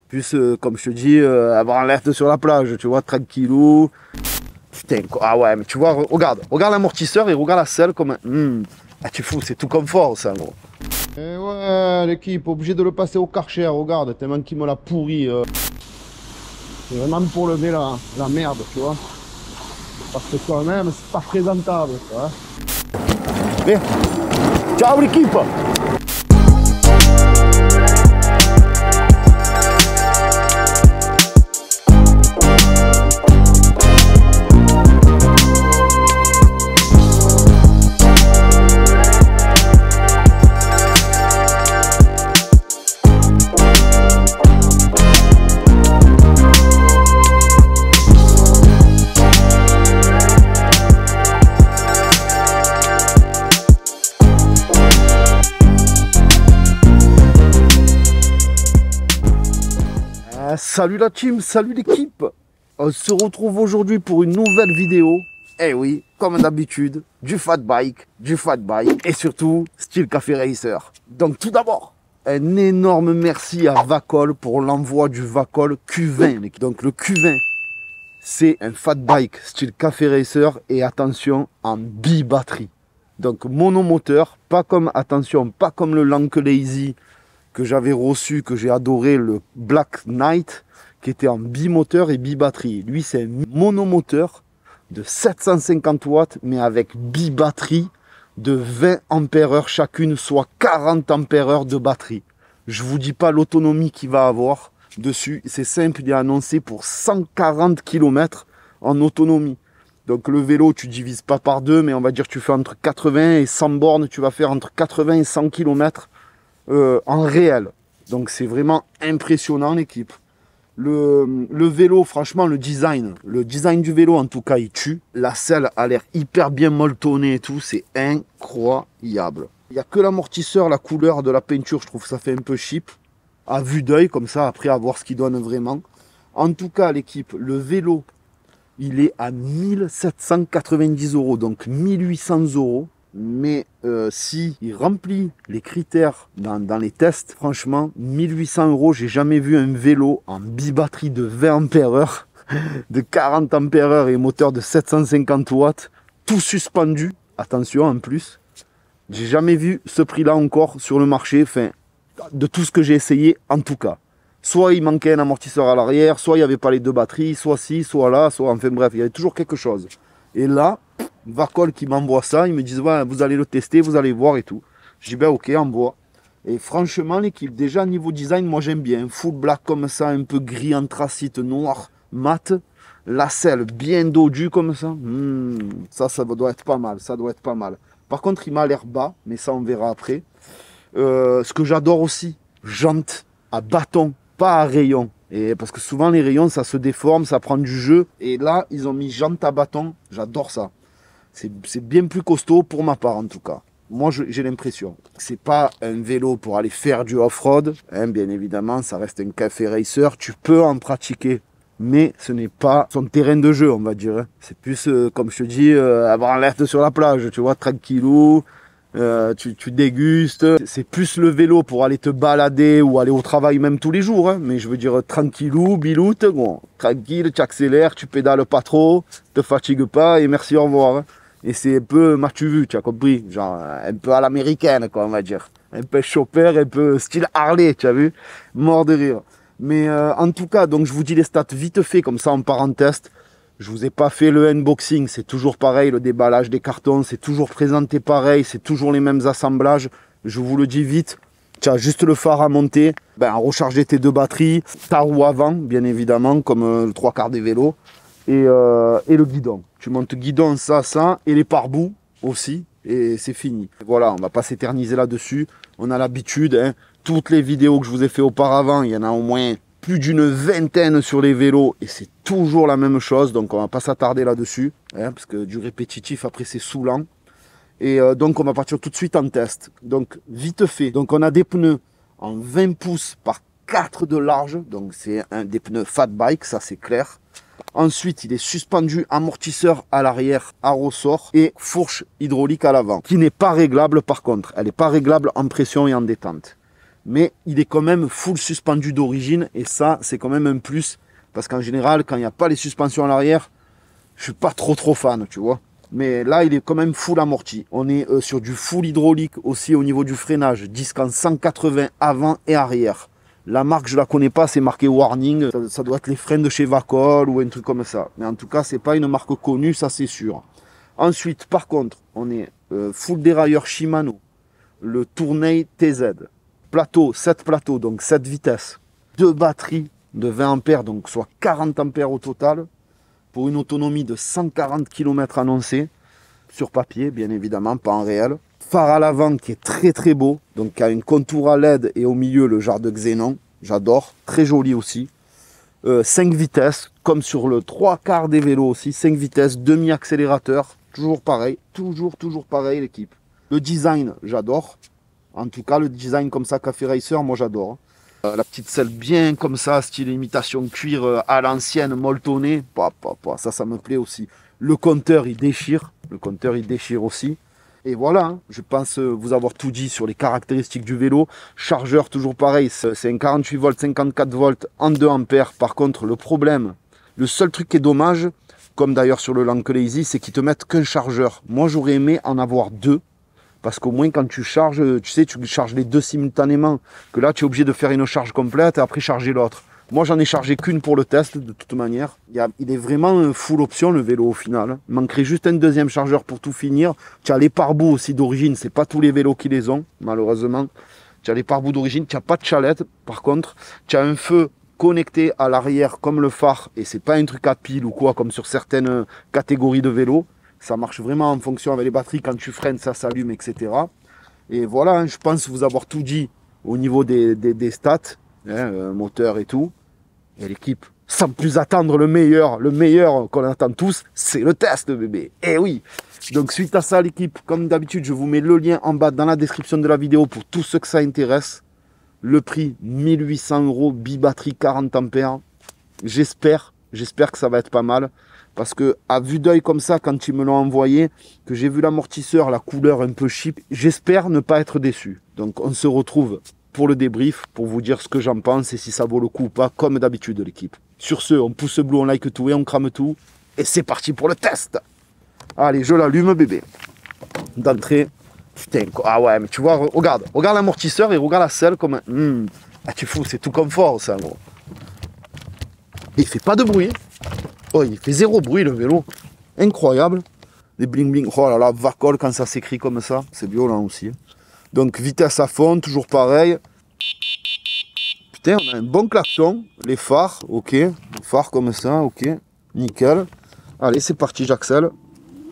Plus, comme je te dis, avoir l'air sur la plage, tu vois, tranquillou. Putain, ah ouais, mais tu vois, regarde l'amortisseur et regarde la selle comme un... Ah, tu fous, c'est tout confort, ça, gros. Et ouais, l'équipe, obligé de le passer au Karcher, regarde, tellement qu'il me l'a pourri. C'est vraiment pour lever la merde, tu vois. Parce que quand même, c'est pas présentable, tu vois. Mais, ciao l'équipe! Salut la team, salut l'équipe. On se retrouve aujourd'hui pour une nouvelle vidéo. Eh oui, comme d'habitude, du fat bike et surtout style café racer. Donc tout d'abord, un énorme merci à Vacol pour l'envoi du Vacol Q20. Donc le Q20, c'est un fat bike style café racer et attention en bi-batterie. Donc monomoteur, pas comme, attention, pas comme le Lank Lazy que j'avais reçu, que j'ai adoré, le Black Knight, qui était en bimoteur et bi-batterie. Lui, c'est un monomoteur de 750 watts, mais avec bi-batterie de 20 ampères-heure chacune, soit 40 ampères-heure de batterie. Je vous dis pas l'autonomie qu'il va avoir dessus. C'est simple, il est annoncé pour 140 km en autonomie. Donc le vélo, tu divises pas par deux, mais on va dire que tu fais entre 80 et 100 bornes, tu vas faire entre 80 et 100 km en réel. Donc c'est vraiment impressionnant l'équipe. Le vélo, franchement, le design du vélo en tout cas il tue. La selle a l'air hyper bien molletonnée et tout, c'est incroyable. Il n'y a que l'amortisseur, la couleur de la peinture, je trouve que ça fait un peu cheap. À vue d'œil, comme ça, après à voir ce qu'il donne vraiment. En tout cas l'équipe, le vélo, il est à 1790 €, donc 1800 €. Mais si il remplit les critères dans les tests, franchement, 1800 €, j'ai jamais vu un vélo en bi-batterie de 20 ampères-heure, de 40 ampères-heure et moteur de 750 watts, tout suspendu, attention en plus. J'ai jamais vu ce prix-là encore sur le marché, enfin, de tout ce que j'ai essayé en tout cas. Soit il manquait un amortisseur à l'arrière, soit il n'y avait pas les deux batteries, soit ci, soit là, soit enfin bref, il y avait toujours quelque chose. Et là, Vacol qui m'envoie ça, ils me disent ouais, vous allez le tester, vous allez voir et tout. Je dis ben ok, envoie. Et franchement l'équipe, déjà niveau design, moi j'aime bien. Full black comme ça, un peu gris anthracite, noir, mat. La selle bien dodue comme ça. Ça doit être pas mal, ça doit être pas mal. Par contre il m'a l'air bas, mais ça on verra après. Ce que j'adore aussi, jantes à bâton, pas à rayon. Et parce que souvent les rayons ça se déforme, ça prend du jeu. Et là ils ont mis jantes à bâton, j'adore ça. C'est bien plus costaud pour ma part en tout cas. Moi j'ai l'impression. C'est pas un vélo pour aller faire du off-road. Hein, bien évidemment, ça reste un café racer. Tu peux en pratiquer. Mais ce n'est pas son terrain de jeu, on va dire. Hein. C'est plus, comme je te dis, avoir l'air sur la plage. Tu vois, tranquillou. Tu dégustes. C'est plus le vélo pour aller te balader ou aller au travail même tous les jours. Hein. Mais je veux dire tranquillou, biloute. Bon, tranquille, tu accélères, tu pédales pas trop. Te fatigue pas et merci, au revoir. Hein. Et c'est un peu, m'as-tu vu, tu as compris, genre un peu à l'américaine, quoi, on va dire. Un peu chopper, un peu style Harley, tu as vu, mort de rire. Mais en tout cas, donc je vous dis les stats vite fait, comme ça en parenthèse. Je vous ai pas fait le unboxing, c'est toujours pareil, le déballage des cartons, c'est toujours présenté pareil, c'est toujours les mêmes assemblages. Je vous le dis vite, tu as juste le phare à monter, recharger tes deux batteries, ta roue avant, bien évidemment, comme le trois quarts des vélos. Et le guidon. Tu montes guidon, ça, et les pare-boues aussi, et c'est fini. Voilà, on va pas s'éterniser là-dessus. On a l'habitude, hein, toutes les vidéos que je vous ai fait auparavant, il y en a au moins plus d'une vingtaine sur les vélos, et c'est toujours la même chose, donc on va pas s'attarder là-dessus, hein, parce que du répétitif, après c'est saoulant. Et donc on va partir tout de suite en test. Donc vite fait, donc on a des pneus en 20 pouces par 4 de large, donc c'est des pneus fat bike, ça c'est clair. Ensuite, il est suspendu amortisseur à l'arrière à ressort et fourche hydraulique à l'avant, qui n'est pas réglable par contre. Elle n'est pas réglable en pression et en détente. mais il est quand même full suspendu d'origine, et ça, c'est quand même un plus, parce qu'en général, quand il n'y a pas les suspensions à l'arrière, je suis pas trop fan, tu vois. Mais là, il est quand même full amorti. On est sur du full hydraulique aussi au niveau du freinage, disque en 180 avant et arrière. La marque, je la connais pas, c'est marqué Warning. Ça doit être les freins de chez Vacol ou un truc comme ça. Mais en tout cas, c'est pas une marque connue, ça c'est sûr. Ensuite, par contre, on est full dérailleur Shimano, le Tournai TZ. Plateau, 7 plateaux, donc 7 vitesses. 2 batteries de 20 ampères, donc soit 40 ampères au total, pour une autonomie de 140 km annoncée, sur papier, bien évidemment, pas en réel. Phare à l'avant qui est très beau, donc qui a une contour à LED et au milieu le genre de xénon, j'adore, très joli aussi. 5 vitesses, comme sur le 3/4 des vélos aussi, 5 vitesses, demi-accélérateur, toujours pareil, toujours pareil l'équipe. Le design, j'adore. En tout cas, le design comme ça, Café Racer, moi j'adore. La petite selle bien comme ça, style imitation cuir à l'ancienne, molletonnée. Ça me plaît aussi. Le compteur, il déchire. Le compteur, il déchire aussi. Et voilà, hein, je pense vous avoir tout dit sur les caractéristiques du vélo. Chargeur, toujours pareil, c'est un 48 volts, 54 volts en 2 ampères. Par contre, le problème, le seul truc qui est dommage, comme d'ailleurs sur le Lank Lazy, c'est qu'ils te mettent qu'un chargeur. Moi, j'aurais aimé en avoir 2. Parce qu'au moins, quand tu charges, tu sais, tu charges les 2 simultanément. Que là, tu es obligé de faire une charge complète et après charger l'autre. Moi, j'en ai chargé qu'une pour le test, de toute manière. Il est vraiment full option, le vélo, au final. Il manquerait juste un deuxième chargeur pour tout finir. Tu as les pare-boues aussi d'origine. C'est pas tous les vélos qui les ont, malheureusement. Tu as les pare-boues d'origine. Tu n'as pas de chalette, par contre. Tu as un feu connecté à l'arrière, comme le phare. Et c'est pas un truc à pile ou quoi, comme sur certaines catégories de vélos. Ça marche vraiment en fonction avec les batteries. Quand tu freines, ça s'allume, etc. Et voilà, hein, je pense vous avoir tout dit au niveau des stats, hein, moteur et tout. Et l'équipe, sans plus attendre, le meilleur qu'on attend tous, c'est le test, bébé. Eh oui. Donc suite à ça, l'équipe, comme d'habitude, je vous mets le lien en bas dans la description de la vidéo pour tous ceux que ça intéresse. Le prix, 1800 €, bi-batterie 40 ampères. J'espère que ça va être pas mal. Parce que à vue d'œil comme ça, quand ils me l'ont envoyé, que j'ai vu l'amortisseur, la couleur un peu cheap, j'espère ne pas être déçu. Donc on se retrouve pour le débrief, pour vous dire ce que j'en pense et si ça vaut le coup ou pas, comme d'habitude l'équipe. Sur ce, on pouce bleu, on like tout et on crame tout. Et c'est parti pour le test. Allez, je l'allume, bébé. D'entrée, putain, ah ouais, mais tu vois, regarde l'amortisseur et regarde la selle comme un... Ah, tu fous, c'est tout confort ça, gros. Et il fait pas de bruit. Oh, il fait 0 bruit le vélo. Incroyable. Les bling bling. Oh là là, Vacol quand ça s'écrit comme ça. C'est violent aussi. Donc vitesse à fond, toujours pareil. Putain, on a un bon klaxon. Les phares, ok. Les phares comme ça, ok. Nickel. Allez, c'est parti, j'accèle.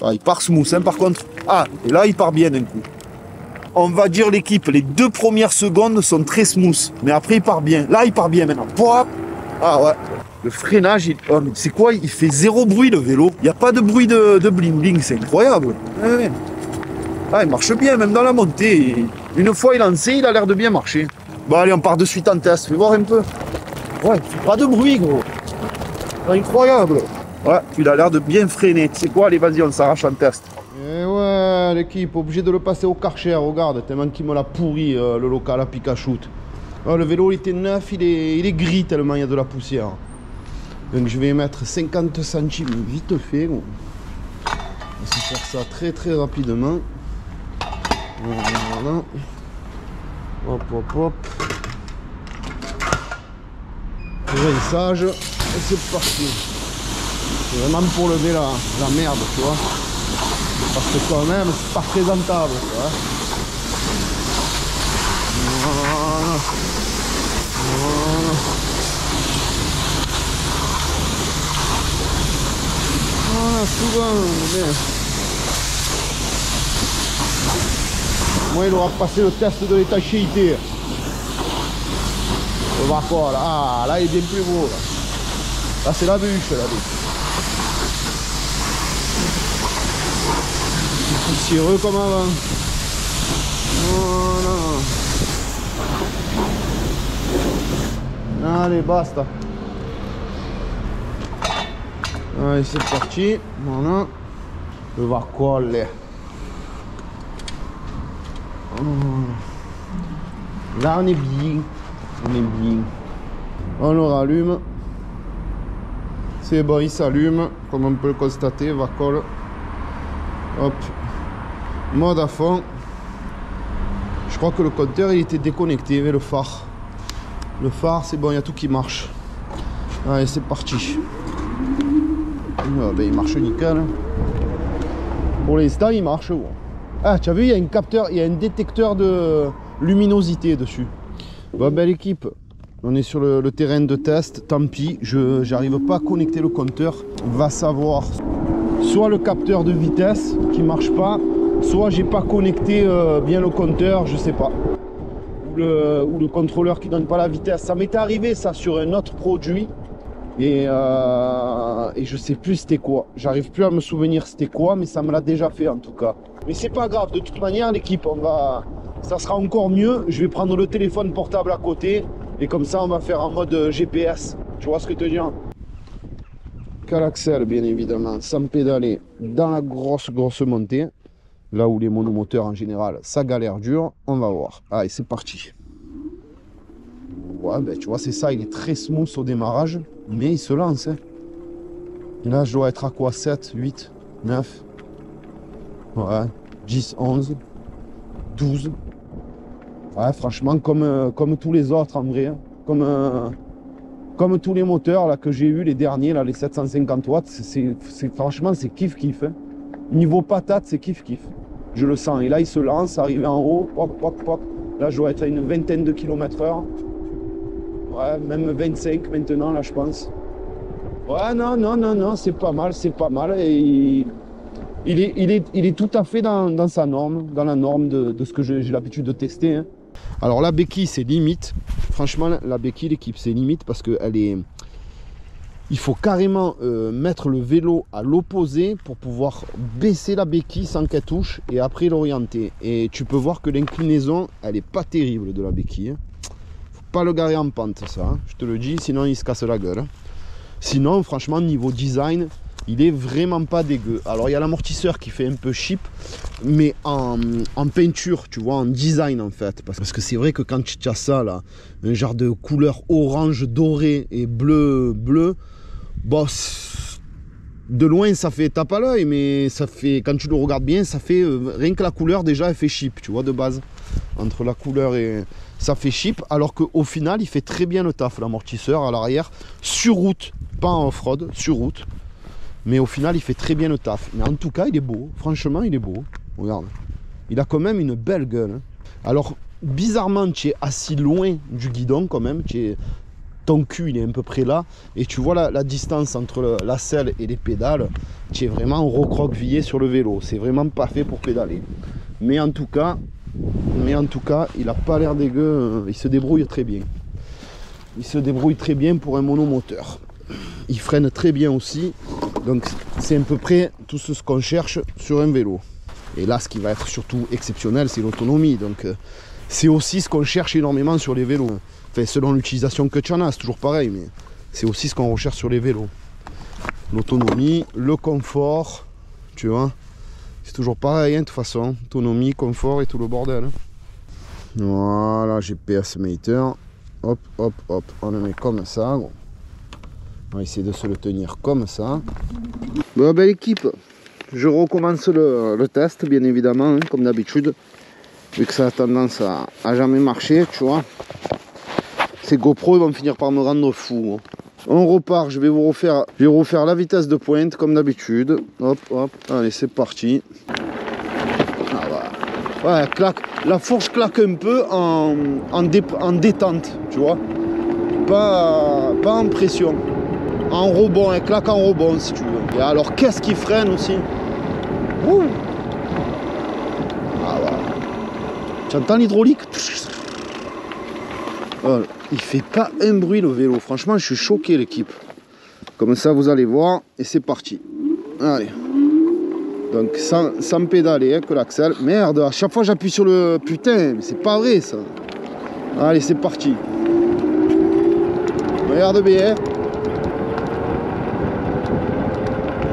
Ah, il part smooth, hein, par contre. Ah, et là, il part bien d'un coup. On va dire l'équipe, les 2 premières secondes sont très smooth. Mais après, il part bien. Là, il part bien maintenant. Pouah. Ah ouais. Le freinage, oh, mais c'est quoi? Il fait 0 bruit le vélo. Il n'y a pas de bruit de bling bling, c'est incroyable. Ouais. Ah, il marche bien, même dans la montée. Une fois il est lancé, il a l'air de bien marcher. Bon allez, on part de suite en test, fais voir un peu. Ouais, pas de bruit gros. Incroyable. Ouais, il a l'air de bien freiner. Tu sais quoi? Allez, vas-y, on s'arrache en test. Et ouais, l'équipe, obligé de le passer au Karcher, regarde, tellement qu'il me l'a pourri le local à Pikachu. Le vélo il était neuf, il est gris tellement il y a de la poussière. Donc je vais mettre 50 centimes vite fait. On va se faire ça très rapidement. Voilà. Hop. Rinçage. Et c'est parti. C'est vraiment pour lever la merde, tu vois. Parce que quand même, c'est pas présentable, tu vois. Voilà. Voilà, souvent, moi il aura passé le test de l'étanchéité. On va quoi là? Ah, là il est bien plus beau. Là c'est la bûche, la bûche. C'est poussiéreux comme avant. Voilà. Allez, basta. Allez, c'est parti. Voilà. Le Vacol. Là, on est bien. On est bien. On le rallume. C'est bon, il s'allume. Comme on peut le constater, Vacol. Hop. Mode à fond. Je crois que le compteur, il était déconnecté avec le phare. Le phare, c'est bon, il y a tout qui marche. Allez, c'est parti. Ah, ben, il marche nickel. Pour l'instant, il marche. Bon. Ah, tu as vu, il y a un capteur, il y a un détecteur de luminosité dessus. Bon, belle équipe. On est sur le terrain de test. Tant pis, je n'arrive pas à connecter le compteur. Va savoir. Soit le capteur de vitesse qui marche pas, soit j'ai pas connecté bien le compteur, je sais pas. Ou le contrôleur qui donne pas la vitesse. Ça m'était arrivé ça sur un autre produit. Et je sais plus c'était quoi. J'arrive plus à me souvenir c'était quoi, mais ça me l'a déjà fait en tout cas. Mais c'est pas grave, de toute manière l'équipe, ça sera encore mieux. Je vais prendre le téléphone portable à côté et comme ça on va faire en mode GPS. Tu vois ce que je te dis? Qu'à l'accel bien évidemment, sans pédaler dans la grosse montée. Là où les monomoteurs en général, ça galère dur. On va voir. Allez, c'est parti. Ouais, ben tu vois, c'est ça, il est très smooth au démarrage, mais il se lance. Hein. Là, je dois être à quoi? 7, 8, 9, ouais, 10, 11, 12. Ouais, franchement, comme tous les autres en vrai. Hein. Comme tous les moteurs là, que j'ai eu, les derniers, là, les 750 watts, franchement, c'est kiff-kiff. Hein. Niveau patate, c'est kiff-kiff. Je le sens. Et là, il se lance, arrivé en haut, pop, pop, pop. Là, je dois être à une vingtaine de km/h. Ouais, même 25 maintenant, là, je pense. Ouais, non, c'est pas mal, c'est pas mal. Et il est tout à fait dans sa norme, dans la norme de ce que j'ai l'habitude de tester. Hein. Alors, la béquille, c'est limite. Franchement, la béquille, l'équipe, c'est limite parce qu'elle est... Il faut carrément mettre le vélo à l'opposé pour pouvoir baisser la béquille sans qu'elle touche et après l'orienter. Et tu peux voir que l'inclinaison, elle n'est pas terrible de la béquille. Hein. Pas le garer en pente ça, hein. Je te le dis, sinon il se casse la gueule. Sinon franchement niveau design, il est vraiment pas dégueu. Alors il y a l'amortisseur qui fait un peu cheap, mais en peinture, tu vois, en design en fait. Parce que c'est vrai que quand tu as ça là, un genre de couleur orange doré et bleu, bon, de loin ça fait tape à l'œil, mais ça fait, quand tu le regardes bien, ça fait, rien que la couleur déjà elle fait cheap, tu vois, de base. Entre la couleur et... ça fait cheap, alors qu'au final il fait très bien le taf, l'amortisseur à l'arrière, sur route, pas en off-road, sur route. Mais au final il fait très bien le taf. Mais en tout cas il est beau, franchement il est beau. Regarde, il a quand même une belle gueule. Hein. Alors bizarrement tu es assis loin du guidon quand même, ton cul il est à peu près là, et tu vois la distance entre la selle et les pédales, tu es vraiment recroquevillé sur le vélo. C'est vraiment pas fait pour pédaler. Mais en tout cas, il a pas l'air dégueu, il se débrouille très bien. Il se débrouille très bien pour un monomoteur. Il freine très bien aussi, donc c'est à peu près tout ce qu'on cherche sur un vélo. Et là, ce qui va être surtout exceptionnel, c'est l'autonomie. Donc c'est aussi ce qu'on cherche énormément sur les vélos. Enfin, selon l'utilisation que tu en as, c'est toujours pareil, mais c'est aussi ce qu'on recherche sur les vélos. L'autonomie, le confort, tu vois. C'est toujours pareil, hein, de toute façon. Autonomie, confort et tout le bordel. Hein. Voilà, GPS meter. Hop, hop, hop. On le met comme ça. On va essayer de se le tenir comme ça. Bon, belle équipe. Je recommence le test, bien évidemment, hein, comme d'habitude. Vu que ça a tendance à jamais marcher, tu vois. Ces GoPro, ils vont finir par me rendre fou. Hein. On repart, je vais vous refaire la vitesse de pointe comme d'habitude. Hop, hop, allez, c'est parti. Ah, voilà. Ouais, claque. La fourche claque un peu en détente, tu vois. Pas en pression. En rebond, elle claque en rebond si tu veux. Et alors, qu'est-ce qui freine aussi? Ouh. Ah, voilà. Tu entends l'hydraulique? Voilà. Il fait pas un bruit le vélo, franchement je suis choqué l'équipe. Comme ça vous allez voir, et c'est parti. Allez. Donc sans pédaler, hein, que l'accel. Merde, à chaque fois j'appuie sur le... Putain, mais c'est pas vrai ça. Allez, c'est parti. Regarde bien.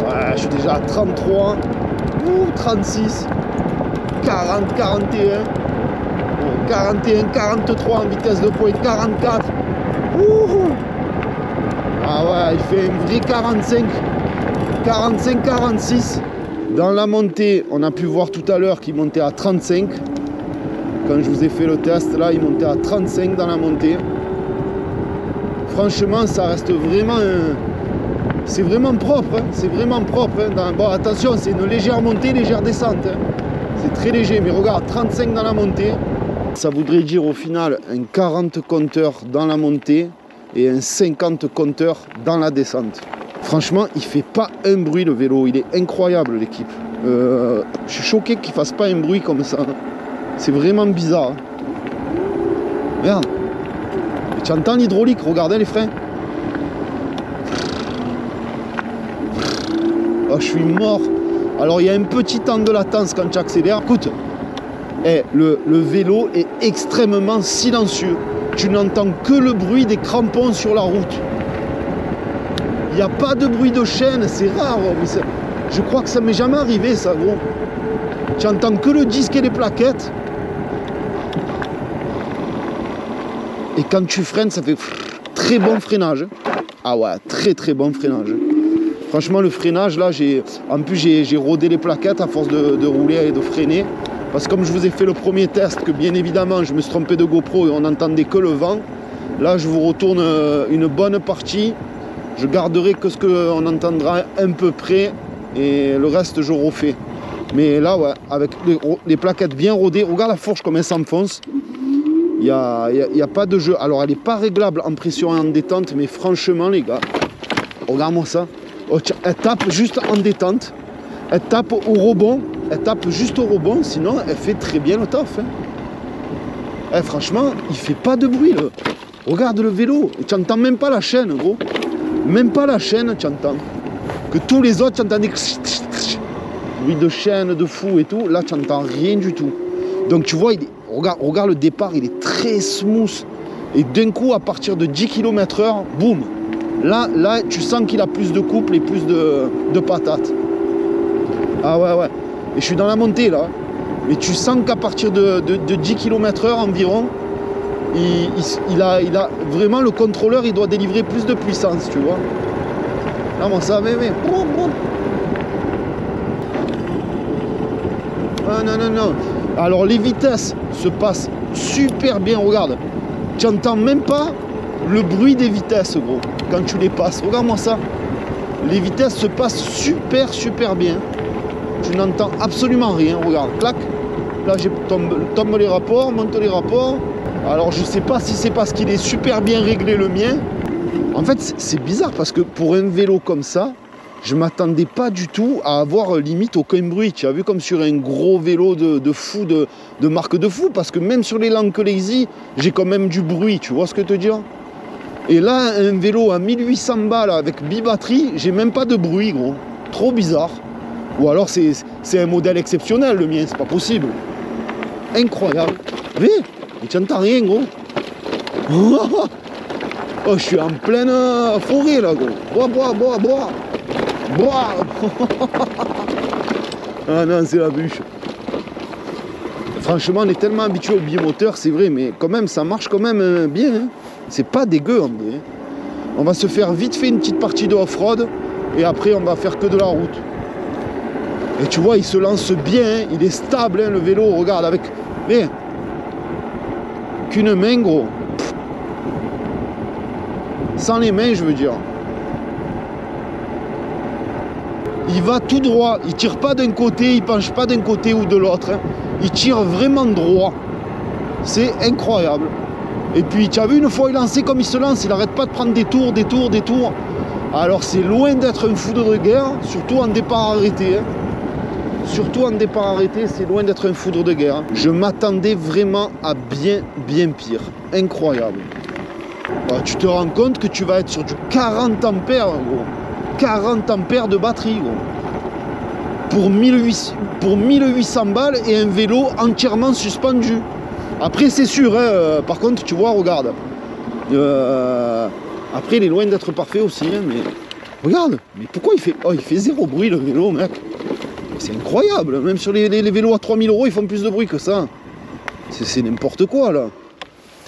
Ouais, je suis déjà à 33. Ouh, 36. 40, 41. 41, 43 en vitesse de pointe, 44. Ouh. Ah ouais, il fait un vrai 45, 45, 46. Dans la montée, on a pu voir tout à l'heure qu'il montait à 35. Quand je vous ai fait le test, là, il montait à 35 dans la montée. Franchement, ça reste vraiment... c'est vraiment propre, hein. C'est vraiment propre. Hein. Bon, attention, c'est une légère montée, légère descente. Hein. C'est très léger, mais regarde, 35 dans la montée. Ça voudrait dire au final un 40 compteurs dans la montée et un 50 compteurs dans la descente. Franchement, il fait pas un bruit le vélo, il est incroyable l'équipe. Je suis choqué qu'il fasse pas un bruit comme ça. C'est vraiment bizarre. Hein. Merde. Tu entends l'hydraulique, regardez les freins. Oh, je suis mort. Alors il y a un petit temps de latence quand tu accélères. Écoute, le vélo est extrêmement silencieux. Tu n'entends que le bruit des crampons sur la route. Il n'y a pas de bruit de chaîne, c'est rare. Mais je crois que ça m'est jamais arrivé ça, gros. Tu entends que le disque et les plaquettes. Et quand tu freines, ça fait très bon freinage. Ah ouais, très très bon freinage. Franchement, le freinage, là, en plus, j'ai rodé les plaquettes à force de rouler et de freiner. Parce que comme je vous ai fait le premier test, que bien évidemment, je me suis trompé de GoPro et on n'entendait que le vent. Là, je vous retourne une bonne partie. Je garderai que ce qu'on entendra un peu près. Et le reste, je refais. Mais là, ouais, avec les plaquettes bien rodées, regarde la fourche comme elle s'enfonce. Il n'y a pas de jeu. Alors, elle n'est pas réglable en pression et en détente, mais franchement, les gars, regarde-moi ça. Oh, tiens, elle tape juste en détente. Elle tape au rebond. Elle tape juste au rebond. Sinon, elle fait très bien le taf. Hein. Franchement, il fait pas de bruit. Là. Regarde le vélo. Tu n'entends même pas la chaîne, gros. Même pas la chaîne, tu entends. Que tous les autres, tu entends des bruits de chaîne, de fou et tout. Là, tu n'entends rien du tout. Donc, tu vois, regarde le départ, il est très smooth. Et d'un coup, à partir de 10 km/h, boum. Là, tu sens qu'il a plus de couple et plus de patates. Ah ouais, ouais. Et je suis dans la montée, là. Mais tu sens qu'à partir de 10 km/h environ, il a vraiment le contrôleur, il doit délivrer plus de puissance, tu vois. Ah bon, ça, mais. Ah non, non, non. Alors, les vitesses se passent super bien, regarde. Tu n'entends même pas le bruit des vitesses, gros, quand tu les passes. Regarde-moi ça. Les vitesses se passent super bien. Tu n'entends absolument rien. Regarde, clac. Là, tombe les rapports, monte les rapports. Alors, je sais pas si c'est parce qu'il est super bien réglé le mien. En fait, c'est bizarre parce que pour un vélo comme ça, je m'attendais pas du tout à avoir limite aucun bruit. Tu as vu comme sur un gros vélo de fou, de marque de fou. Parce que même sur les Lank Lazy, j'ai quand même du bruit. Tu vois ce que je te dis? Et là, un vélo à 1800 balles avec bibatterie, j'ai même pas de bruit, gros. Trop bizarre. Ou alors c'est un modèle exceptionnel, le mien, c'est pas possible. Incroyable. Mais tu n'entends rien, gros. Oh, je suis en pleine forêt, là, gros. Bois. Ah non, c'est la bûche. Franchement, on est tellement habitué au bimoteur, c'est vrai, mais quand même, ça marche quand même bien. Hein. C'est pas dégueu, en vrai. On va se faire vite fait une petite partie de off-road, et après, on va faire que de la route. Et tu vois, il se lance bien, hein. Il est stable, hein, le vélo, regarde, avec... Mais, qu'une main, gros. Sans les mains, je veux dire. Il va tout droit, il tire pas d'un côté, il penche pas d'un côté ou de l'autre. Hein. Il tire vraiment droit. C'est incroyable. Et puis, tu as vu, une fois il lancé comme il se lance, il n'arrête pas de prendre des tours. Alors, c'est loin d'être un foudre de guerre, surtout en départ arrêté. Hein. Surtout en départ arrêté, c'est loin d'être un foudre de guerre. Hein. Je m'attendais vraiment à bien pire. Incroyable. Alors, tu te rends compte que tu vas être sur du 40 ampères, gros. 40 ampères de batterie, gros. Pour 1800 balles et un vélo entièrement suspendu. Après, c'est sûr, hein, par contre, tu vois, regarde. Après, il est loin d'être parfait aussi, hein, mais... Regarde, mais pourquoi il fait... Oh, il fait zéro bruit, le vélo, mec. C'est incroyable. Même sur les vélos à 3000 €, ils font plus de bruit que ça. C'est n'importe quoi là.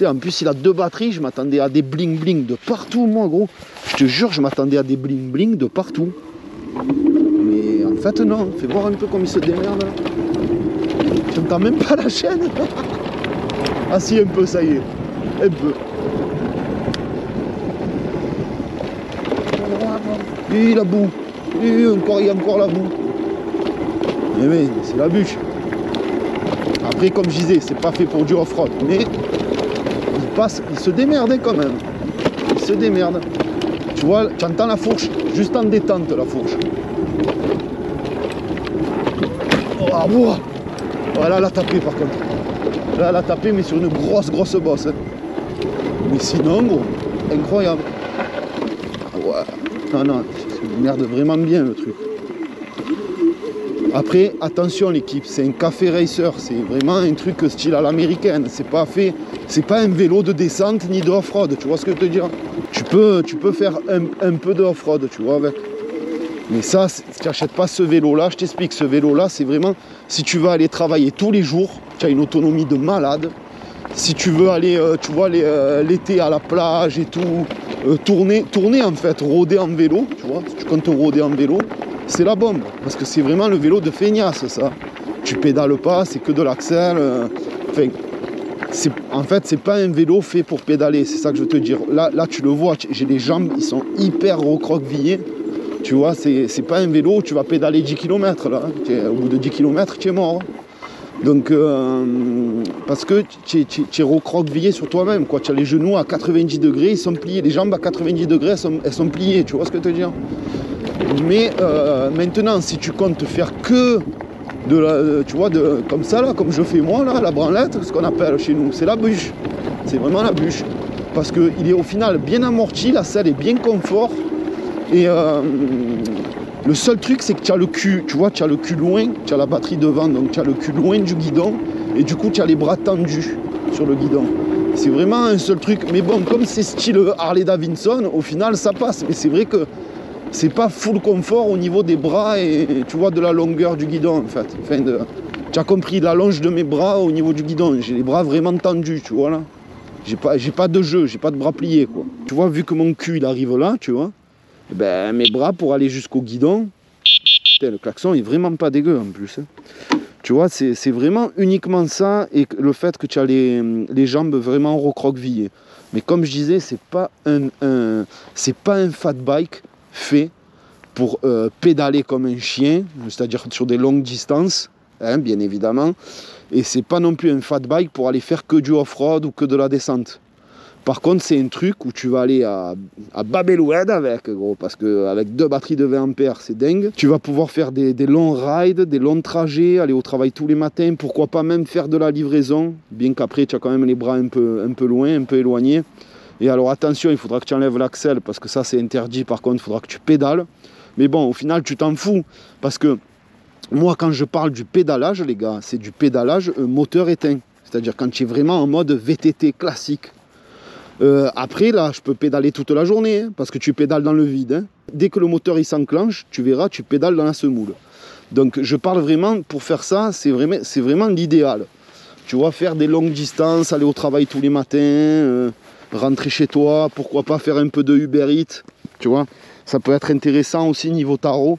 En plus il a 2 batteries, je m'attendais à des bling bling de partout moi gros. Je te jure, je m'attendais à des bling bling de partout. Mais en fait non, fais voir un peu comme il se démerde là. Tu n'entends même pas la chaîne. Ah si, un peu, ça y est. Un peu. Et la boue. Et encore, il y a encore la boue. Mais c'est la bûche. Après, comme je disais, c'est pas fait pour du off-road. Mais il se démerde quand même. Il se démerde. Tu vois, tu entends la fourche, juste en détente la fourche. Oh, voilà, elle a tapé par contre. Là, elle a tapé, mais sur une grosse bosse. Hein. Mais sinon, gros, incroyable. Ah ouais. Non, il merde vraiment bien le truc. Après, attention l'équipe, c'est un café racer, c'est vraiment un truc style à l'américaine. C'est pas fait, c'est pas un vélo de descente ni de off-road, tu vois ce que je veux te dire. Tu peux faire un peu de off-road, tu vois, avec. Mais ça, tu n'achètes pas ce vélo-là, je t'explique, ce vélo-là, c'est vraiment, si tu veux aller travailler tous les jours, tu as une autonomie de malade. Si tu veux aller, tu vois, l'été à la plage et tout, tourner en fait, rôder en vélo, tu vois, si tu comptes rôder en vélo, c'est la bombe, parce que c'est vraiment le vélo de feignasse, ça. Tu pédales pas, c'est que de l'axel. Enfin, en fait, c'est pas un vélo fait pour pédaler, c'est ça que je veux te dire. Là tu le vois, j'ai les jambes, ils sont hyper recroquevillés. Tu vois, c'est pas un vélo où tu vas pédaler 10 km là. Au bout de 10 km, tu es mort. Donc, parce que tu es recroquevillé sur toi-même, quoi. Tu as les genoux à 90 degrés, ils sont pliés. Les jambes à 90 degrés, elles sont pliées. Tu vois ce que je veux te dire? Mais maintenant, si tu comptes faire que tu vois, comme ça, là, comme je fais moi, là, la branlette, ce qu'on appelle chez nous, c'est la bûche. C'est vraiment la bûche. Parce qu'il est au final bien amorti, la selle est bien confort. Et le seul truc, c'est que tu as le cul, tu vois, tu as le cul loin, tu as la batterie devant, donc tu as le cul loin du guidon, et du coup, tu as les bras tendus sur le guidon. C'est vraiment un seul truc. Mais bon, comme c'est style Harley Davidson, au final, ça passe. Mais c'est vrai que c'est pas full confort au niveau des bras et tu vois, de la longueur du guidon, en fait. Enfin, tu as compris, la longe de mes bras au niveau du guidon. J'ai les bras vraiment tendus, tu vois, là. J'ai pas de jeu, j'ai pas de bras pliés, quoi. Tu vois, vu que mon cul, il arrive là, tu vois, ben, mes bras pour aller jusqu'au guidon, putain, le klaxon est vraiment pas dégueu en plus. Hein. Tu vois, c'est vraiment uniquement ça et le fait que tu as les jambes vraiment recroquevillées. Mais comme je disais, c'est pas un fat bike fait pour pédaler comme un chien, c'est-à-dire sur des longues distances, hein, bien évidemment. Et c'est pas non plus un fat bike pour aller faire que du off-road ou que de la descente. Par contre, c'est un truc où tu vas aller à Babeloued avec, gros, parce qu'avec 2 batteries de 20 ampères, c'est dingue. Tu vas pouvoir faire des longs rides, des longs trajets, aller au travail tous les matins, pourquoi pas même faire de la livraison, bien qu'après, tu as quand même les bras un peu loin, un peu éloignés. Et alors, attention, il faudra que tu enlèves l'axel, parce que ça, c'est interdit. Par contre, il faudra que tu pédales. Mais bon, au final, tu t'en fous, parce que moi, quand je parle du pédalage, les gars, c'est du pédalage moteur éteint. C'est-à-dire quand tu es vraiment en mode VTT classique. Après, là, je peux pédaler toute la journée, hein, parce que tu pédales dans le vide. Hein. Dès que le moteur il s'enclenche, tu verras, tu pédales dans la semoule. Donc, je parle vraiment, pour faire ça, c'est vraiment l'idéal. Tu vois, faire des longues distances, aller au travail tous les matins, rentrer chez toi, pourquoi pas faire un peu de Uber Eats, tu vois. Ça peut être intéressant aussi niveau tarot,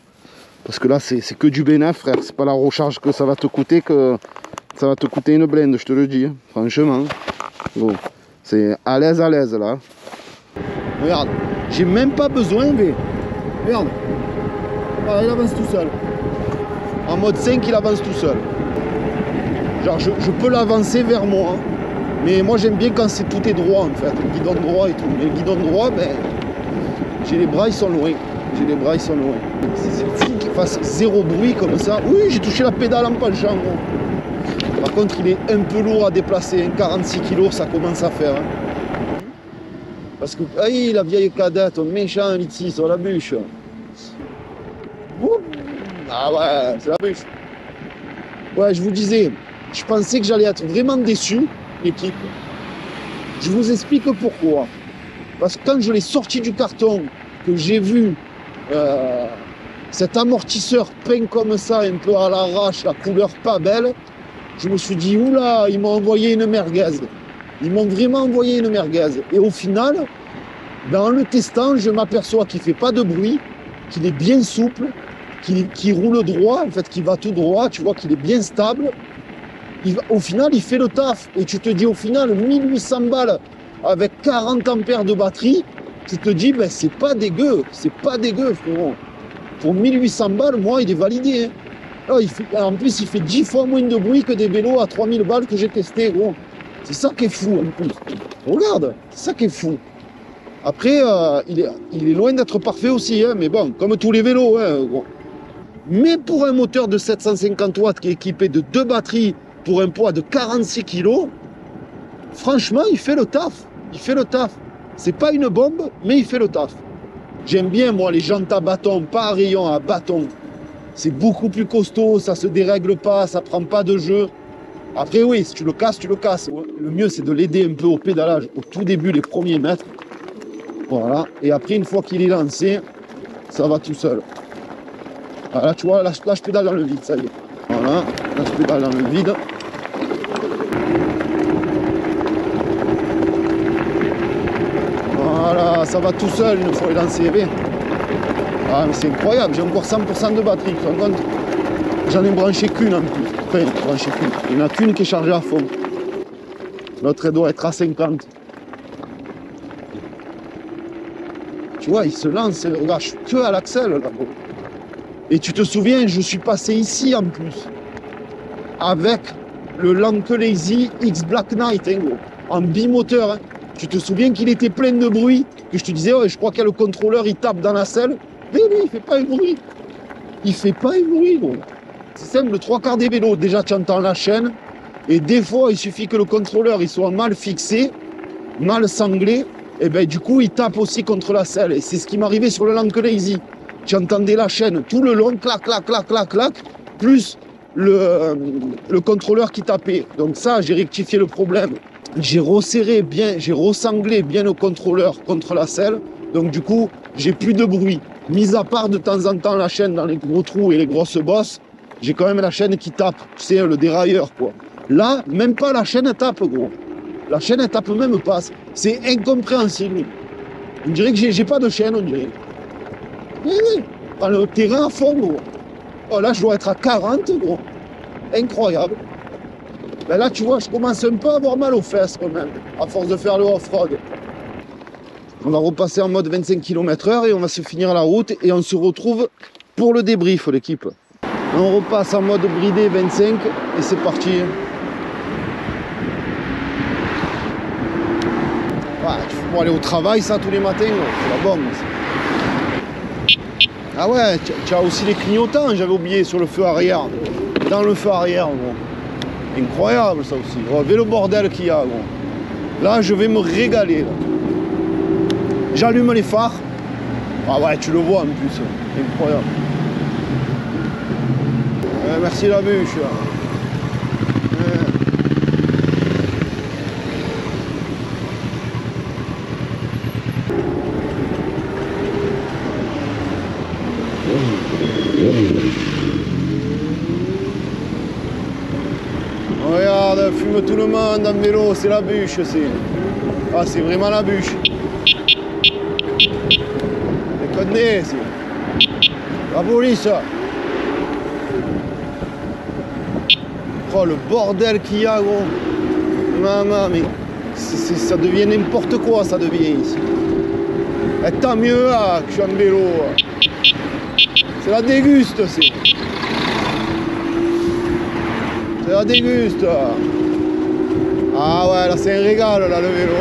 parce que là, c'est que du bénéf, frère. C'est pas la recharge que ça va te coûter, que ça va te coûter une blinde, je te le dis, hein, franchement. Bon. C'est à l'aise là. Regarde, j'ai même pas besoin, mais regarde. Voilà, il avance tout seul. En mode 5, il avance tout seul. Genre, je peux l'avancer vers moi. Mais moi, j'aime bien quand tout est droit, en fait. Le guidon droit et tout. Mais le guidon droit, ben, j'ai les bras, ils sont loin. C'est fou qu'il fasse 0 bruit comme ça. Oui, j'ai touché la pédale en penchant, gros. Par contre, il est un peu lourd à déplacer, 46 kg, ça commence à faire. Hein. Parce que, aïe, la vieille cadette, méchant ici sur la bûche. Ouh. Ah ouais, c'est la bûche. Ouais, je vous disais, je pensais que j'allais être vraiment déçu, l'équipe. Je vous explique pourquoi. Parce que quand je l'ai sorti du carton, que j'ai vu cet amortisseur peint comme ça, un peu à l'arrache, la couleur pas belle, je me suis dit, oula, ils m'ont envoyé une merguez. Ils m'ont vraiment envoyé une merguez. Et au final, ben, en le testant, je m'aperçois qu'il ne fait pas de bruit, qu'il est bien souple, qu'il roule droit, en fait, qu'il va tout droit, tu vois qu'il est bien stable. Au final, il fait le taf. Et tu te dis, au final, 1800 balles avec 40 ampères de batterie, tu te dis, ben, c'est pas dégueu, frérot. Pour 1800 balles, moi, il est validé. Hein. Alors, en plus, il fait 10 fois moins de bruit que des vélos à 3000 balles que j'ai testé, gros. C'est ça qui est fou, en plus. Regarde, c'est ça qui est fou. Après, il est loin d'être parfait aussi, hein, mais bon, comme tous les vélos, hein, gros. Mais pour un moteur de 750 watts qui est équipé de 2 batteries pour un poids de 46 kg, franchement, il fait le taf. Il fait le taf. C'est pas une bombe, mais il fait le taf. J'aime bien, moi, les jantes à bâton, pas à rayon, à bâton. C'est beaucoup plus costaud, ça se dérègle pas, ça prend pas de jeu. Après, oui, si tu le casses, tu le casses. Le mieux, c'est de l'aider un peu au pédalage, au tout début, les premiers mètres. Voilà. Et après, une fois qu'il est lancé, ça va tout seul. Voilà, tu vois, là, je pédale dans le vide, ça y est. Voilà, là, je pédale dans le vide. Voilà, ça va tout seul une fois lancé. Ah, mais c'est incroyable, j'ai encore 100% de batterie, tu te rends compte? J'en ai branché qu'une en plus. Enfin, branché qu'une. Il n'y en a qu'une qui est chargée à fond. L'autre, elle doit être à 50. Tu vois, il se lance, regarde, je suis que à l'axel là-bas. Et tu te souviens, je suis passé ici en plus. Avec le Lazy X Black Knight, hein, gros, en bimoteur. Hein. Tu te souviens qu'il était plein de bruit, que je te disais, ouais, je crois qu'il y a le contrôleur, il tape dans la selle. Mais lui, il fait pas un bruit. Il fait pas un bruit, gros. C'est simple, le 3/4 des vélos, déjà tu entends la chaîne. Et des fois, il suffit que le contrôleur il soit mal fixé, mal sanglé. Et ben du coup, il tape aussi contre la selle. Et c'est ce qui m'arrivait sur le Lazy. Tu entendais la chaîne tout le long, clac, clac, clac, clac, clac, plus le contrôleur qui tapait. Donc ça, j'ai rectifié le problème. J'ai resserré bien, j'ai ressanglé bien le contrôleur contre la selle. Donc du coup, j'ai plus de bruit. Mis à part de temps en temps la chaîne dans les gros trous et les grosses bosses, j'ai quand même la chaîne qui tape. Tu sais, le dérailleur, quoi. Là, même pas la chaîne tape, gros. La chaîne, elle tape même pas. C'est incompréhensible. On dirait que j'ai pas de chaîne, on dirait. Oui. Dans le terrain à fond, gros. Oh, là, je dois être à 40, gros. Incroyable. Ben là, tu vois, je commence un peu à avoir mal aux fesses, quand même, à force de faire le off-road. On va repasser en mode 25 km/h et on va se finir la route et on se retrouve pour le débrief, l'équipe. On repasse en mode bridé 25 et c'est parti. Pour aller au travail, ça, tous les matins, c'est la bombe. Ah ouais, tu as aussi les clignotants, j'avais oublié, sur le feu arrière. Dans le feu arrière, gros. Incroyable, ça aussi. Regardez le bordel qu'il y a, gros. Là, je vais me régaler. J'allume les phares. Ah ouais, tu le vois en plus. Incroyable. Merci la bûche. Regarde, fume tout le monde en vélo, c'est la bûche, c'est. Ah, c'est vraiment la bûche. Déconne, c'est. La police. Oh, le bordel qu'il y a, gros. Maman, mais ça devient n'importe quoi, ça devient ici. Et tant mieux là, que je suis en vélo. C'est la déguste, c'est. C'est la déguste. Ah ouais, là c'est un régal, là, le vélo.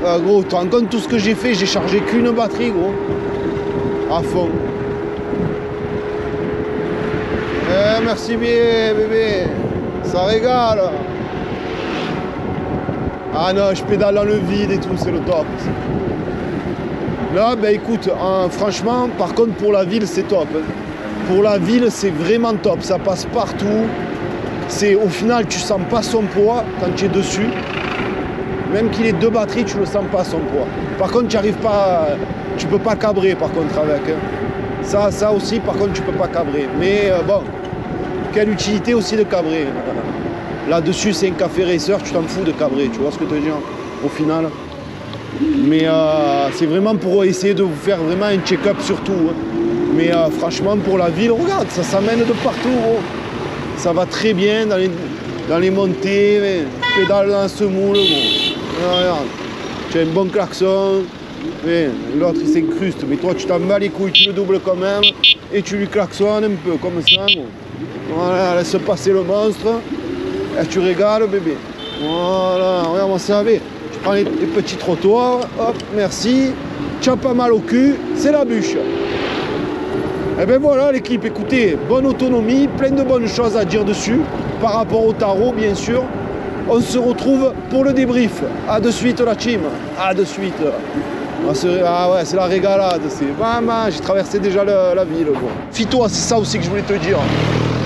Ah, gros, tu te rends compte tout ce que j'ai fait? J'ai chargé qu'une batterie, gros. À fond. Merci bien, bébé. Ça régale. Ah non, je pédale dans le vide et tout, c'est le top. Là, ben écoute, franchement, par contre, pour la ville, c'est top. Pour la ville, c'est vraiment top. Ça passe partout. Au final, tu sens pas son poids quand tu es dessus. Même qu'il ait 2 batteries, tu le sens pas son poids. Par contre, tu arrives pas, tu peux pas cabrer par contre avec. Ça aussi, par contre, tu peux pas cabrer. Mais bon, quelle utilité aussi de cabrer. Là-dessus, c'est un café racer, tu t'en fous de cabrer, tu vois ce que je veux dire, au final. Mais c'est vraiment pour essayer de vous faire vraiment un check-up sur tout. Hein. Mais franchement, pour la ville, regarde, ça s'amène de partout. Gros. Ça va très bien dans les montées, pédale dans ce moule. Bon. Regarde, tu as un bon klaxon. L'autre il s'incruste, mais toi tu t'en bats les couilles, tu le doubles quand même et tu lui klaxonnes un peu comme ça. Bon. Voilà, laisse passer le monstre et tu régales bébé. Voilà, regarde moi ça va. Tu prends les petits trottoirs, hop, merci. Tu as pas mal au cul, c'est la bûche. Et ben voilà l'équipe, écoutez, bonne autonomie, plein de bonnes choses à dire dessus par rapport au tarot bien sûr. On se retrouve pour le débrief. A de suite la team, à de suite. Ah ouais, c'est la régalade, j'ai traversé déjà la ville. Bon. Fie-toi, c'est ça aussi que je voulais te dire.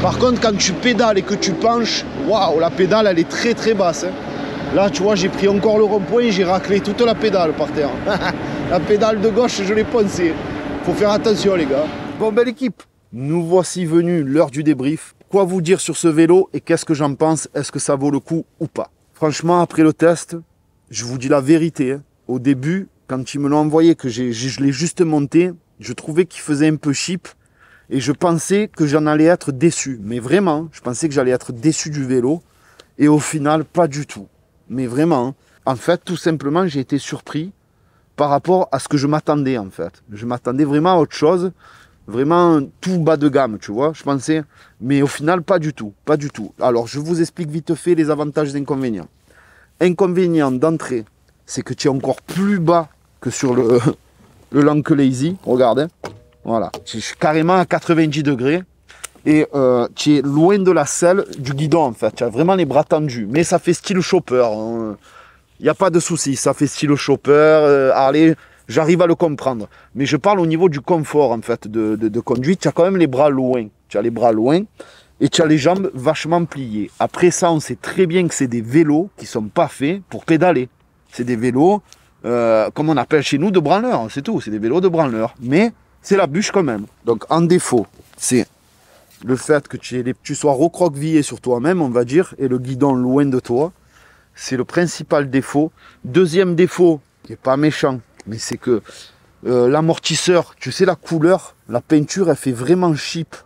Par contre, quand tu pédales et que tu penches, waouh, la pédale elle est très très basse. Hein. Là, tu vois, j'ai pris encore le rond-point et j'ai raclé toute la pédale par terre. La pédale de gauche, je l'ai poncée. Faut faire attention, les gars. Bon, belle équipe, nous voici venus, l'heure du débrief. Quoi vous dire sur ce vélo et qu'est-ce que j'en pense? Est-ce que ça vaut le coup ou pas? Franchement, après le test, je vous dis la vérité. Hein. Au début, quand ils me l'ont envoyé, que je l'ai juste monté, je trouvais qu'il faisait un peu cheap et je pensais que j'en allais être déçu. Mais vraiment, je pensais que j'allais être déçu du vélo et au final, pas du tout. Mais vraiment, en fait, tout simplement, j'ai été surpris par rapport à ce que je m'attendais en fait. Je m'attendais vraiment à autre chose, vraiment tout bas de gamme, tu vois, je pensais. Mais au final, pas du tout, pas du tout. Alors, je vous explique vite fait les avantages et inconvénients. Inconvénient d'entrée, c'est que tu es encore plus bas que sur le Lank Lazy. Regarde, hein. Voilà. Je suis carrément à 90 degrés. Et tu es loin de la selle du guidon, en fait. Tu as vraiment les bras tendus. Mais ça fait style chopper. Il n'y a pas de souci. Ça fait style chopper. Allez, j'arrive à le comprendre. Mais je parle au niveau du confort, en fait, de conduite. Tu as quand même les bras loin. Tu as les bras loin. Et tu as les jambes vachement pliées. Après ça, on sait très bien que c'est des vélos qui ne sont pas faits pour pédaler. C'est des vélos, comme on appelle chez nous, de branleurs. C'est tout, c'est des vélos de branleurs. Mais c'est la bûche quand même. Donc en défaut, c'est le fait que tu sois recroquevillé sur toi-même, on va dire, et le guidon loin de toi. C'est le principal défaut. Deuxième défaut, qui n'est pas méchant, mais c'est que l'amortisseur, tu sais la couleur, la peinture, elle fait vraiment cheap.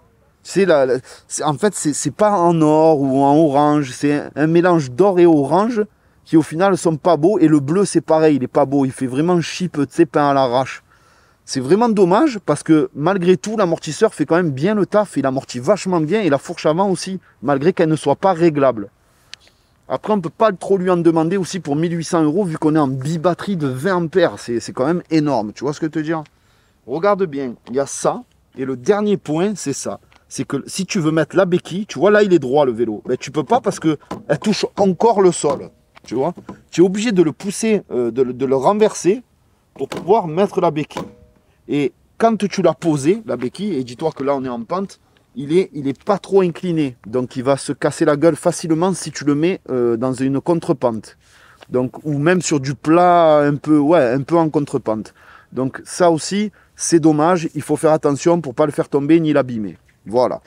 En fait, c'est pas en or ou en orange, c'est un mélange d'or et orange qui au final sont pas beaux. Et le bleu, c'est pareil, il est pas beau, il fait vraiment cheap, tu sais, peint à l'arrache. C'est vraiment dommage parce que malgré tout, l'amortisseur fait quand même bien le taf, il amortit vachement bien et la fourche avant aussi, malgré qu'elle ne soit pas réglable. Après, on ne peut pas trop lui en demander aussi pour 1800 € vu qu'on est en bi-batterie de 20 ampères. C'est quand même énorme, tu vois ce que je te dis? Regarde bien, il y a ça et le dernier point, c'est ça. C'est que si tu veux mettre la béquille, tu vois là il est droit le vélo, ben, tu peux pas parce qu'elle touche encore le sol, tu vois. Tu es obligé de le pousser, de le renverser pour pouvoir mettre la béquille. Et quand tu l'as posé, la béquille, et dis-toi que là on est en pente, il est pas trop incliné, donc il va se casser la gueule facilement si tu le mets dans une contre-pente. Donc, ou même sur du plat un peu en contre-pente. Donc ça aussi, c'est dommage, il faut faire attention pour ne pas le faire tomber ni l'abîmer. Voilà.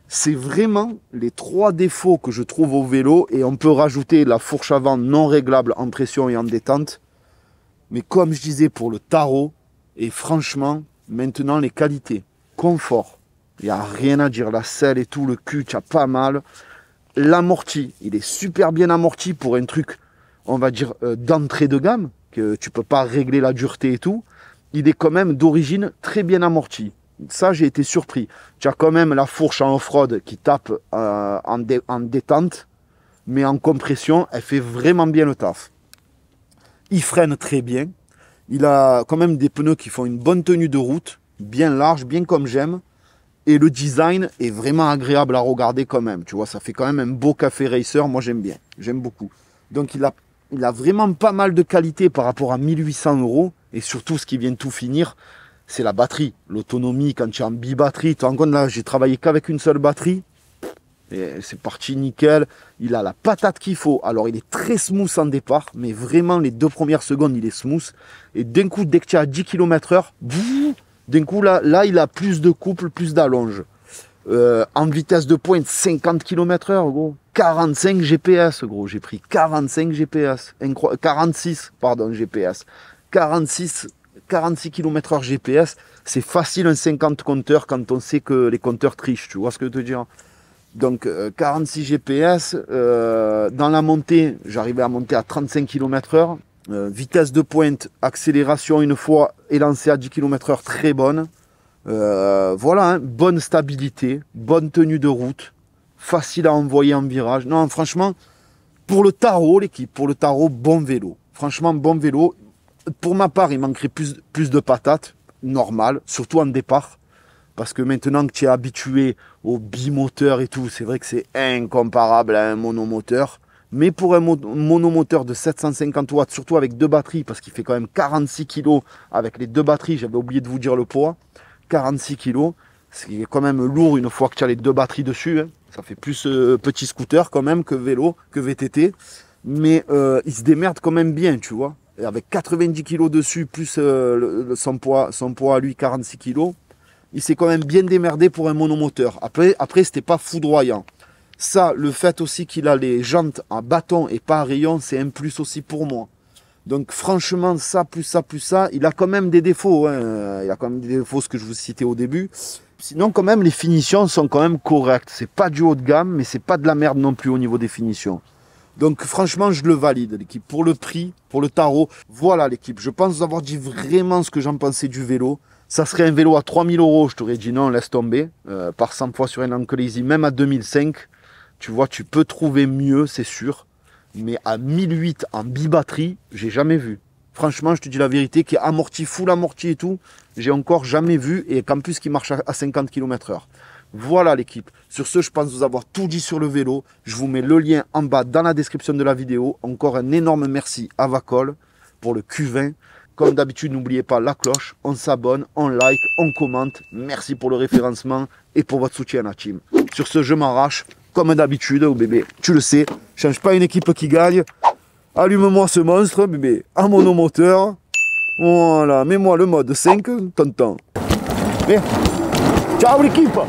C'est vraiment les 3 défauts que je trouve au vélo, et on peut rajouter la fourche avant non réglable en pression et en détente. Mais comme je disais pour le tarot, et franchement, maintenant les qualités, confort, il n'y a rien à dire, la selle et tout, le cul, tu as pas mal. L'amorti, il est super bien amorti pour un truc, on va dire, d'entrée de gamme, que tu ne peux pas régler la dureté et tout. Il est quand même d'origine très bien amorti. Ça, j'ai été surpris. Tu as quand même la fourche en off-road qui tape en détente, mais en compression, elle fait vraiment bien le taf. Il freine très bien. Il a quand même des pneus qui font une bonne tenue de route, bien large, bien comme j'aime. Et le design est vraiment agréable à regarder quand même. Tu vois, ça fait quand même un beau café racer. Moi, j'aime bien. J'aime beaucoup. Donc, il a vraiment pas mal de qualité par rapport à 1800 €. Et surtout, ce qui vient de tout finir, c'est la batterie. L'autonomie, quand tu es en bi-batterie. Tu te rends compte, là, j'ai travaillé qu'avec une seule batterie. Et c'est parti nickel. Il a la patate qu'il faut. Alors, il est très smooth en départ. Mais vraiment, les 2 premières secondes, il est smooth. Et d'un coup, dès que tu es à 10 km/h, d'un coup, là, il a plus de couple, plus d'allonge. En vitesse de pointe, 50 km/h, gros. 45 GPS, gros. J'ai pris 45 GPS. 46, pardon, GPS. 46 km/h GPS. C'est facile un 50 compteur quand on sait que les compteurs trichent. Tu vois ce que je veux te dire? Donc, 46 GPS. Dans la montée, j'arrivais à monter à 35 km/h. Vitesse de pointe, accélération une fois et lancé à 10 km/h, très bonne. Voilà, hein, bonne stabilité, bonne tenue de route, facile à envoyer en virage. Non, franchement, pour le tarot, l'équipe, pour le tarot, bon vélo. Franchement, bon vélo. Pour ma part, il manquerait plus de patates, normal, surtout en départ. Parce que maintenant que tu es habitué au bimoteur et tout, c'est vrai que c'est incomparable à un monomoteur. Mais pour un monomoteur de 750 watts, surtout avec deux batteries, parce qu'il fait quand même 46 kg avec les deux batteries, j'avais oublié de vous dire le poids, 46 kg, c'est quand même lourd une fois que tu as les deux batteries dessus. Hein. Ça fait plus petit scooter quand même que vélo, que VTT. Mais il se démerde quand même bien, tu vois. Et avec 90 kg dessus, plus son poids à lui, 46 kg, il s'est quand même bien démerdé pour un monomoteur. Après c'était pas foudroyant. Ça, le fait aussi qu'il a les jantes à bâton et pas à rayon, c'est un plus aussi pour moi. Donc franchement, ça, plus ça, plus ça, il a quand même des défauts. Hein. Il a quand même des défauts, ce que je vous citais au début. Sinon, quand même, les finitions sont quand même correctes. C'est pas du haut de gamme, mais c'est pas de la merde non plus au niveau des finitions. Donc franchement, je le valide, l'équipe. Pour le prix, pour le tarot, voilà l'équipe. Je pense avoir dit vraiment ce que j'en pensais du vélo. Ça serait un vélo à 3000 €, je t'aurais dit non, laisse tomber. Par 100 fois sur un Ankle Easy, même à 2005. Tu vois, tu peux trouver mieux, c'est sûr. Mais à 1008 en bibatterie, j'ai jamais vu. Franchement, je te dis la vérité, qui est amorti, full amorti et tout, j'ai encore jamais vu. Et qu'en plus, qui marche à 50 km/h. Voilà l'équipe. Sur ce, je pense vous avoir tout dit sur le vélo. Je vous mets le lien en bas dans la description de la vidéo. Encore un énorme merci à Vacol pour le Q20. Comme d'habitude, n'oubliez pas la cloche. On s'abonne, on like, on commente. Merci pour le référencement et pour votre soutien à la team. Sur ce, je m'arrache. Comme d'habitude, oh bébé, tu le sais, change pas une équipe qui gagne. Allume-moi ce monstre, bébé, à monomoteur. Voilà, mets-moi le mode 5, tonton. Ciao l'équipe!